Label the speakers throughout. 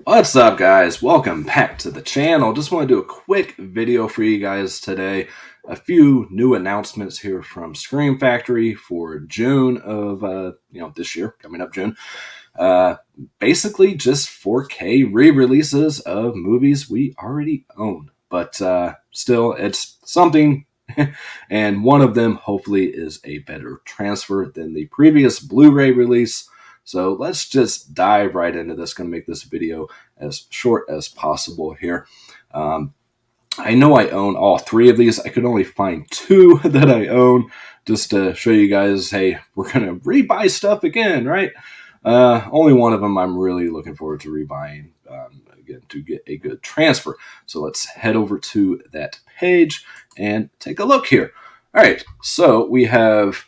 Speaker 1: What's up, guys? Welcome back to the channel. Just want to do a quick video for you guys today. A few new announcements here from Scream Factory for June of this year, coming up June. Basically just 4K re-releases of movies we already own, but still it's something. And one of them hopefully is a better transfer than the previous Blu-ray release. So let's just dive right into this. Going to make this video as short as possible here. I know I own all three of these. I could only find two that I own, just to show you guys, hey, we're going to rebuy stuff again, right? Only one of them I'm really looking forward to rebuying, again, to get a good transfer. So let's head over to that page and take a look here. All right, so we have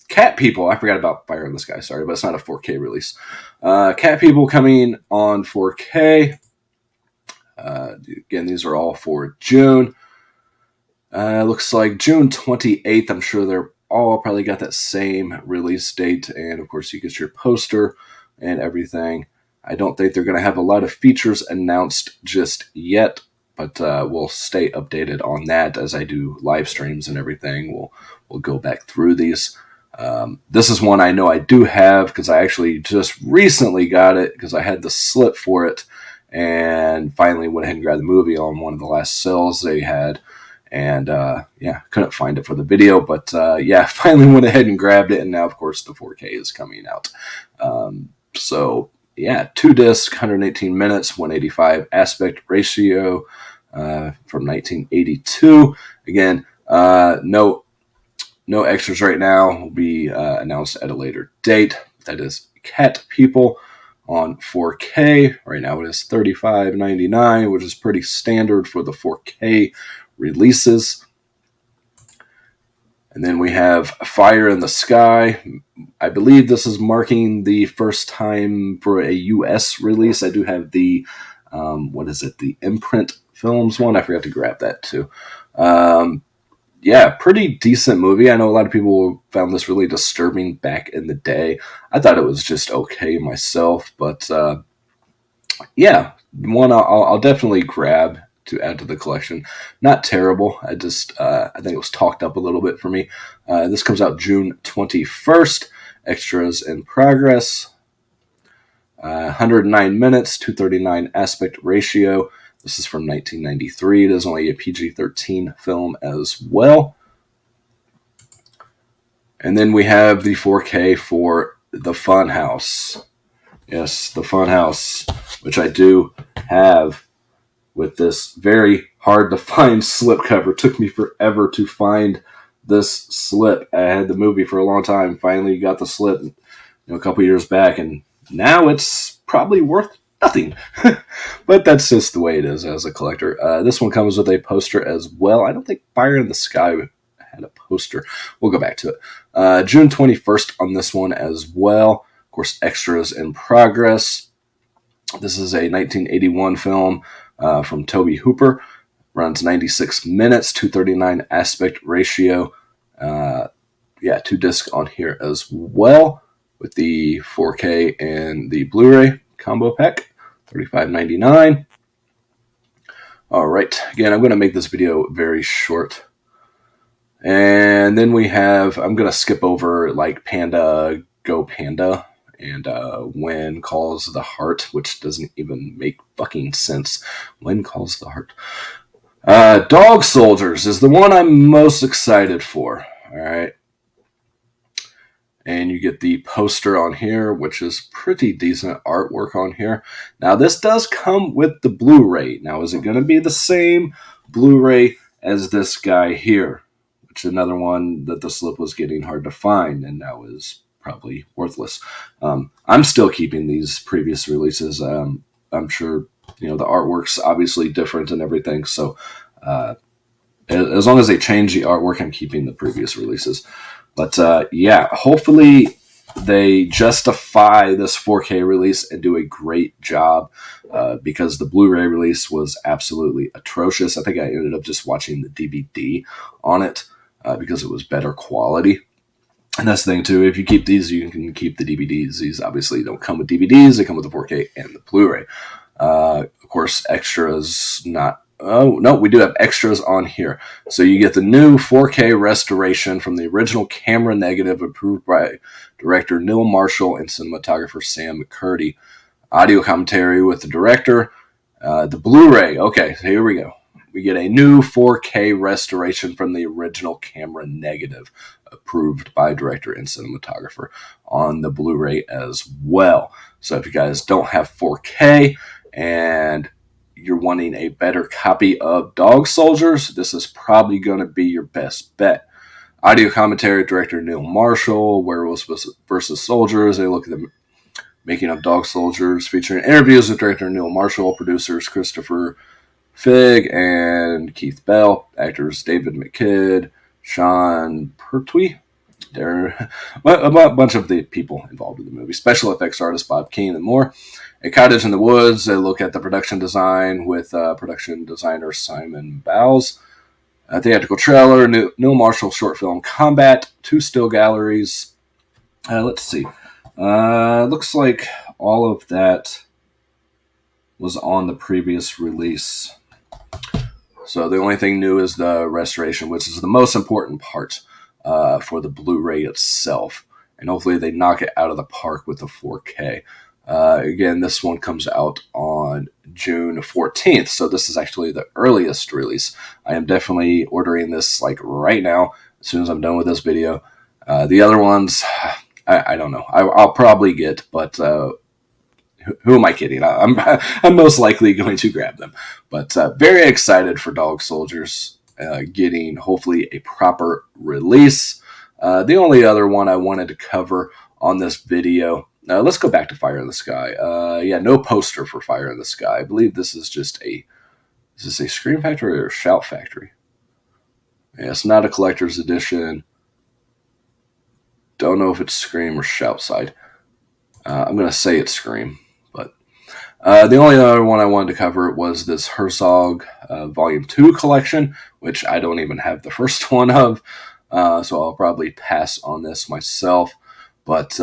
Speaker 1: Cat People. I forgot about Fire in the Sky, sorry, but it's not a 4K release. Cat People coming on 4K. Again, these are all for June. Looks like June 28th. I'm sure they're all probably got that same release date. And, of course, you get your poster and everything. I don't think they're going to have a lot of features announced just yet, but we'll stay updated on that as I do live streams and everything. We'll go back through these. This is one I know I do have because I actually just recently got it because I had the slip for it and finally went ahead and grabbed the movie on one of the last sales they had. And couldn't find it for the video, but finally went ahead and grabbed it. And now, of course, the 4K is coming out. So, 2 discs, 118 minutes, 185 aspect ratio from 1982. Again, no extras right now. Will be announced at a later date. That is Cat People on 4K. Right now it is $35.99, which is pretty standard for the 4K releases. And then we have Fire in the Sky. I believe this is marking the first time for a US release. I do have the the imprint Filmz one. I forgot to grab that too. Pretty decent movie. I know a lot of people found this really disturbing back in the day. I thought it was just okay myself, but one I'll definitely grab to add to the collection. Not terrible. I think it was talked up a little bit for me. This comes out June 21st. Extras in progress. 109 minutes, 239 aspect ratio. This is from 1993. It is only a PG-13 film as well. And then we have the 4K for the Funhouse. Yes, the Funhouse, which I do have with this very hard to find slipcover. It took me forever to find this slip. I had the movie for a long time. Finally got the slip a couple years back, and now it's probably worth nothing. But that's just the way it is as a collector. This one comes with a poster as well. I don't think Fire in the Sky had a poster. We'll go back to it. June 21st on this one as well. Of course, extras in progress. This is a 1981 film from Tobe Hooper. Runs 96 minutes, 239 aspect ratio. 2 discs on here as well with the 4K and the Blu-ray combo pack. $35.99. All right. Again, I'm going to make this video very short. And then we have, I'm going to skip over like Panda, Go Panda, and When Calls the Heart, which doesn't even make fucking sense. When Calls the Heart. Dog Soldiers is the one I'm most excited for. All right. And you get the poster on here, which is pretty decent artwork on here. Now, this does come with the Blu-ray. Now, is it going to be the same Blu-ray as this guy here? Which is another one that the slip was getting hard to find and now is probably worthless. I'm still keeping these previous releases. I'm sure, the artwork's obviously different and everything. So, as long as they change the artwork, I'm keeping the previous releases. But hopefully they justify this 4K release and do a great job because the Blu-ray release was absolutely atrocious. I think I ended up just watching the DVD on it because it was better quality. And that's the thing too. If you keep these, you can keep the DVDs. These obviously don't come with DVDs; they come with the 4K and the Blu-ray. Of course, extras not. Oh no, we do have extras on here. So you get the new 4K restoration from the original camera negative, approved by director Neil Marshall and cinematographer Sam McCurdy. Audio commentary with the director. The Blu-ray. Okay, so here we go. We get a new 4K restoration from the original camera negative, approved by director and cinematographer, on the Blu-ray as well. So if you guys don't have 4K and you're wanting a better copy of Dog Soldiers, this is probably going to be your best bet. Audio commentary, director Neil Marshall, Werewolves versus Soldiers. They look at the making of Dog Soldiers, featuring interviews with director Neil Marshall, producers Christopher Figg and Keith Bell, actors David McKidd, Sean Pertwee. There are a bunch of the people involved in the movie. Special effects artist Bob Keane and more. A Cottage in the Woods. They look at the production design with production designer Simon Bowles. A theatrical trailer. Neil Marshall short film Combat. 2 still galleries. Let's see. Looks like all of that was on the previous release. So the only thing new is the restoration, which is the most important part for the Blu-ray itself. And hopefully they knock it out of the park with the 4K. Again, this one comes out on June 14th, so this is actually the earliest release. I am definitely ordering this like right now, as soon as I'm done with this video. The other ones, I don't know. I'll probably get, but who am I kidding? I'm most likely going to grab them. But very excited for Dog Soldiers getting hopefully a proper release. The only other one I wanted to cover on this video, let's go back to Fire in the Sky. No poster for Fire in the Sky. I believe this is just is this a Scream Factory or a Shout Factory? Yeah, it's not a collector's edition. Don't know if it's Scream or Shout side. I'm going to say it's Scream. But the only other one I wanted to cover was this Hersog Volume 2 collection, which I don't even have the first one of. So I'll probably pass on this myself. But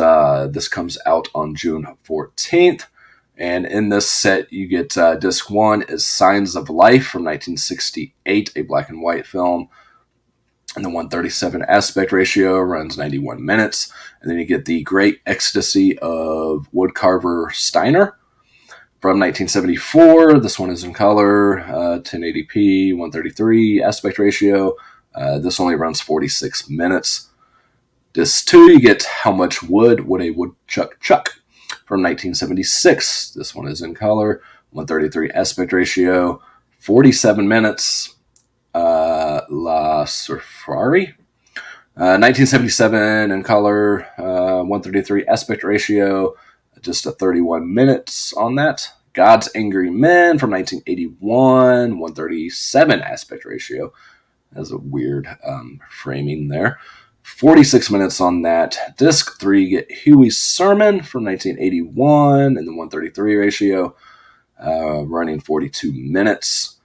Speaker 1: this comes out on June 14th. And in this set, you get disc 1 is Signs of Life from 1968, a black and white film. And the 137 aspect ratio, runs 91 minutes. And then you get the Great Ecstasy of Woodcarver Steiner from 1974. This one is in color, 1080p, 133 aspect ratio. This only runs 46 minutes. Disc 2, you get How Much Wood Would a Woodchuck Chuck from 1976. This one is in color, 133 aspect ratio, 47 minutes. La Surfari, 1977 in color, 133 aspect ratio, just a 31 minutes on that. God's Angry Men from 1981, 137 aspect ratio. That's a weird framing there. 46 minutes on that. Disc 3, get Huey's Sermon from 1981 and the 133 ratio, running 42 minutes.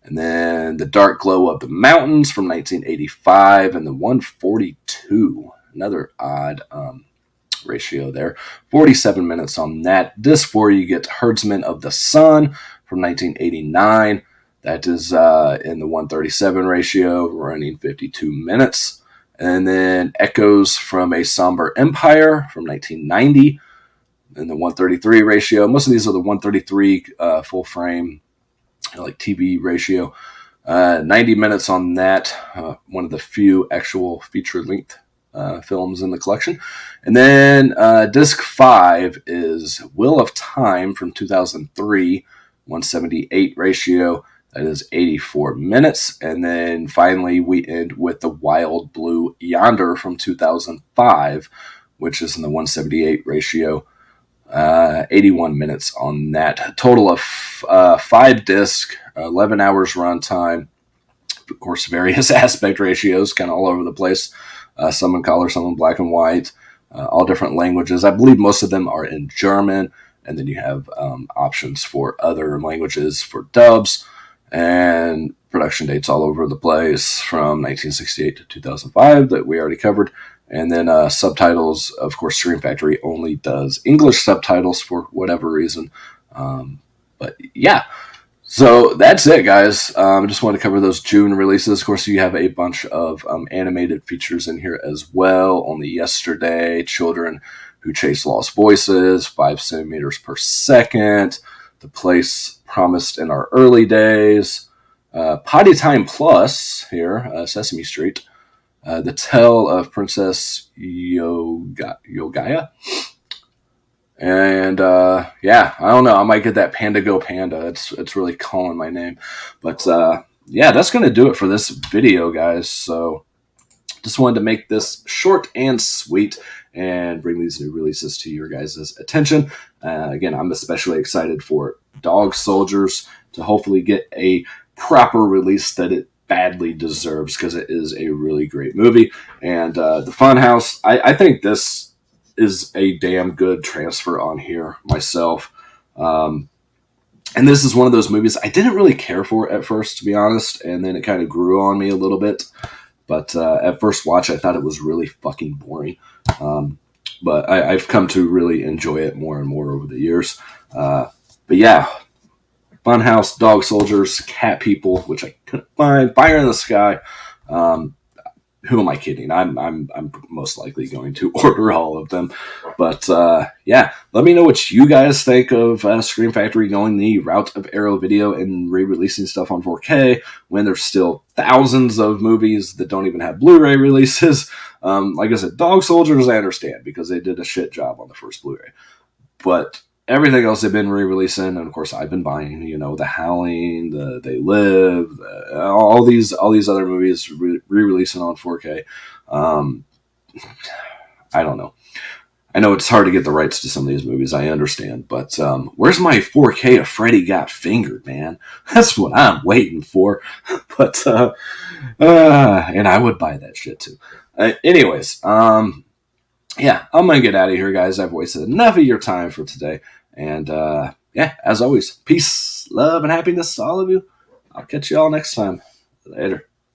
Speaker 1: And then The Dark Glow of the Mountains from 1985 and the 142. Another odd ratio there. 47 minutes on that. Disc 4, you get Herdsman of the Sun from 1989. That is in the 137 ratio, running 52 minutes. And then Echoes from a Somber Empire from 1990 in the 133 ratio. Most of these are the 133 full frame, like TV ratio. 90 minutes on that. One of the few actual feature-length films in the collection. And then disc 5 is Wheel of Time from 2003, 178 ratio. That is 84 minutes. And then finally we end with The Wild Blue Yonder from 2005, which is in the 178 ratio. 81 minutes on that. A total of 5 discs, 11 hours runtime. Of course, various aspect ratios, kind of all over the place. Some in color, some in black and white, all different languages. I believe most of them are in German, and then you have options for other languages for dubs, and production dates all over the place from 1968 to 2005 that we already covered. And then subtitles, of course, Scream Factory only does English subtitles for whatever reason. But yeah, so that's it, guys. I just wanted to cover those June releases. Of course, you have a bunch of animated features in here as well. Only Yesterday, Children Who Chase Lost Voices, 5 centimeters per second, The Place Promised in Our Early Days, Potty Time Plus here, Sesame Street, The Tale of Princess Yogaya. And yeah, I don't know. I might get that Panda Go Panda. It's really calling my name. But yeah, that's going to do it for this video, guys. So just wanted to make this short and sweet and bring these new releases to your guys' attention. Again, I'm especially excited for Dog Soldiers to hopefully get a proper release that it badly deserves, because it is a really great movie. And the Funhouse, I think this is a damn good transfer on here myself. And this is one of those movies I didn't really care for at first, to be honest, and then it kind of grew on me a little bit. But at first watch, I thought it was really fucking boring. But I've come to really enjoy it more and more over the years. But yeah, Funhouse, Dog Soldiers, Cat People, which I couldn't find, Fire in the Sky. Who am I kidding? I'm most likely going to order all of them. But yeah, let me know what you guys think of Scream Factory going the route of Arrow Video and re-releasing stuff on 4K when there's still thousands of movies that don't even have Blu-ray releases. Like I said, Dog Soldiers I understand because they did a shit job on the first Blu-ray. But everything else they've been re-releasing, and of course I've been buying, The Howling, They Live, all these other movies re-releasing on 4K. I don't know. I know it's hard to get the rights to some of these movies, I understand, but where's my 4K of Freddy Got Fingered, man? That's what I'm waiting for. But and I would buy that shit too. Anyways, yeah, I'm going to get out of here, guys. I've wasted enough of your time for today. And yeah, as always, peace, love, and happiness to all of you. I'll catch you all next time. Later.